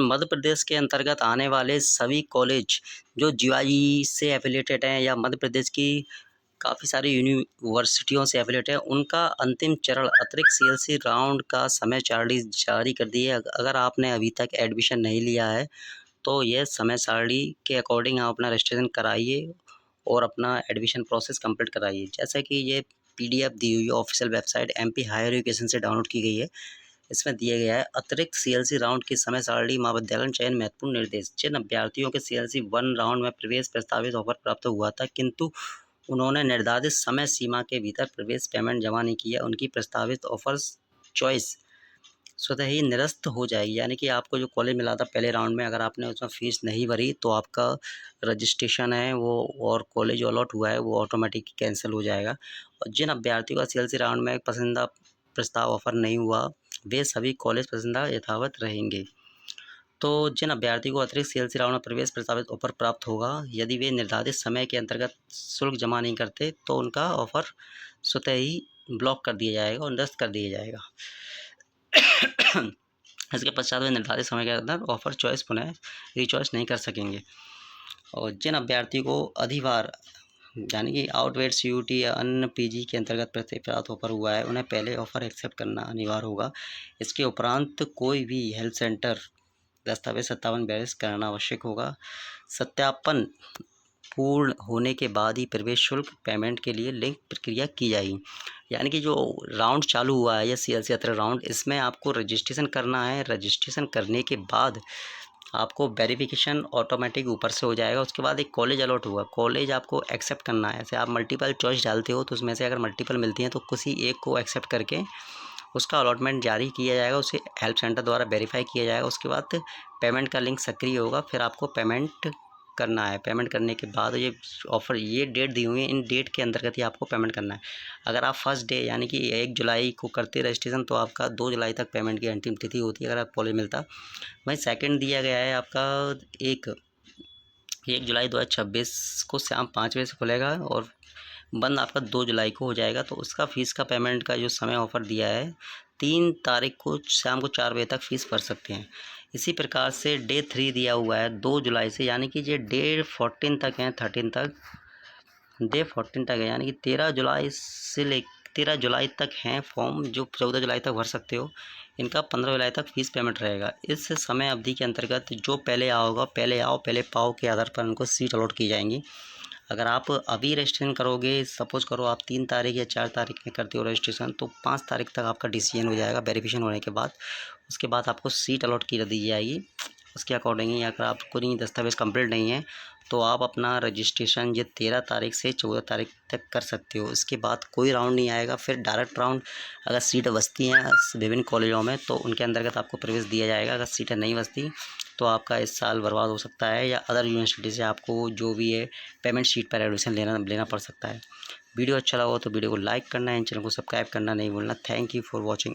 मध्य प्रदेश के अंतर्गत आने वाले सभी कॉलेज जो जीआई से एफिलिएटेड हैं या मध्य प्रदेश की काफ़ी सारी यूनिवर्सिटियों से एफिलिएटेड है, उनका अंतिम चरण अतिरिक्त सीएलसी राउंड का समय सारणी जारी कर दी है। अगर आपने अभी तक एडमिशन नहीं लिया है, तो ये समय सारणी के अकॉर्डिंग आप अपना रजिस्ट्रेशन कराइए और अपना एडमिशन प्रोसेस कंप्लीट कराइए। जैसा कि ये पीडीएफ दी हुई है official website MP higher education से डाउनलोड की गई है। इसमें दिया गया है अतिरिक्त सीएलसी राउंड की समय सारणी महाविद्यालय चयन महत्वपूर्ण निर्देश। जिन अभ्यर्थियों के सीएलसी 1 राउंड में प्रवेश प्रस्तावित ऑफर प्राप्त हुआ था, किंतु उन्होंने निर्धारित समय सीमा के भीतर प्रवेश पेमेंट जमा नहीं किया, उनकी प्रस्तावित ऑफर्स चॉइस स्वतः ही निरस्त हो जाएगी। यानी कि आपको जो कॉलेज मिला था पहले राउंड में, अगर आपने उसमें फ़ीस नहीं भरी तो आपका रजिस्ट्रेशन है वो और कॉलेज जो अलॉट हुआ है वो ऑटोमेटिक कैंसिल हो जाएगा। और जिन अभ्यर्थियों का सीएलसी राउंड में पसंदीदा प्रस्ताव ऑफर नहीं हुआ, वे सभी कॉलेज पसंदीदा यथावत रहेंगे। तो जिन अभ्यर्थी को अतिरिक्त सीएलसी राउंड में प्रवेश प्रस्तावित ऑफर प्राप्त होगा, यदि वे निर्धारित समय के अंतर्गत शुल्क जमा नहीं करते, तो उनका ऑफर स्वतः ही ब्लॉक कर दिया जाएगा और निरस्त कर दिया जाएगा। इसके पश्चात वे निर्धारित समय के अंदर ऑफर चॉइस पुनः रीचॉइस नहीं कर सकेंगे। और जिन अभ्यर्थी को अधिभार यानी कि आउटवेट सीयूटी या अन्य पीजी के अंतर्गत प्राप्त ऑफर हुआ है, उन्हें पहले ऑफर एक्सेप्ट करना अनिवार्य होगा। इसके उपरांत कोई भी हेल्थ सेंटर दस्तावेज 5742 कराना आवश्यक होगा। सत्यापन पूर्ण होने के बाद ही प्रवेश शुल्क पेमेंट के लिए लिंक प्रक्रिया की जाएगी। यानी कि जो राउंड चालू हुआ है या सीएलसी अतिरिक्त राउंड, इसमें आपको रजिस्ट्रेशन करना है। रजिस्ट्रेशन करने के बाद आपको वेरिफिकेशन ऑटोमेटिक ऊपर से हो जाएगा। उसके बाद एक कॉलेज अलॉट हुआ, कॉलेज आपको एक्सेप्ट करना है। ऐसे आप मल्टीपल चॉइस डालते हो तो उसमें से अगर मल्टीपल मिलती हैं तो किसी एक को एक्सेप्ट करके उसका अलॉटमेंट जारी किया जाएगा, उसे हेल्प सेंटर द्वारा वेरीफाई किया जाएगा। उसके बाद पेमेंट का लिंक सक्रिय होगा, फिर आपको पेमेंट करना है। पेमेंट करने के बाद ये ऑफ़र ये डेट दी हुई है, इन डेट के अंतर्गत ही आपको पेमेंट करना है। अगर आप फर्स्ट डे यानी कि 1 जुलाई को करते रजिस्ट्रेशन तो आपका 2 जुलाई तक पेमेंट की अंतिम तिथि होती है, अगर आप कॉलेज मिलता। वहीं सेकंड दिया गया है आपका 1 जुलाई 2026 को शाम 5 बजे से खुलेगा और बंद आपका 2 जुलाई को हो जाएगा। तो उसका फ़ीस का पेमेंट का जो समय ऑफ़र दिया है, 3 तारीख को शाम को 4 बजे तक फ़ीस भर सकते हैं। इसी प्रकार से डे 3 दिया हुआ है 2 जुलाई से, यानी कि ये डे 14 तक है, 13 तक, डे 14 तक है, यानी कि 13 जुलाई से 13 जुलाई तक हैं फॉर्म जो 14 जुलाई तक भर सकते हो। इनका 15 जुलाई तक फ़ीस पेमेंट रहेगा। इस समय अवधि के अंतर्गत जो पहले आओगा पहले आओ पहले पाओ के आधार पर उनको सीट अलॉट की जाएंगी। अगर आप अभी रजिस्ट्रेशन करोगे, सपोज़ करो आप 3 तारीख या 4 तारीख में करते हो रजिस्ट्रेशन, तो 5 तारीख तक आपका डिसीजन हो जाएगा वेरिफिकेशन होने के बाद। उसके बाद आपको सीट अलॉट की दी जाएगी। उसके अकॉर्डिंग ही अगर आपको नहीं दस्तावेज़ कंप्लीट नहीं है तो आप अपना रजिस्ट्रेशन ये 13 तारीख से 14 तारीख तक कर सकते हो। इसके बाद कोई राउंड नहीं आएगा, फिर डायरेक्ट राउंड अगर सीट बचती हैं विभिन्न कॉलेजों में तो उनके अंतर्गत आपको प्रवेश दिया जाएगा। अगर सीटें नहीं बचती तो आपका इस साल बर्बाद हो सकता है या अदर यूनिवर्सिटी से आपको जो भी है पेमेंट शीट पर एडमिशन लेना पड़ सकता है। वीडियो अच्छा लगा हो तो वीडियो को लाइक करना है, चैनल को सब्सक्राइब करना नहीं भूलना। Thank you for watching.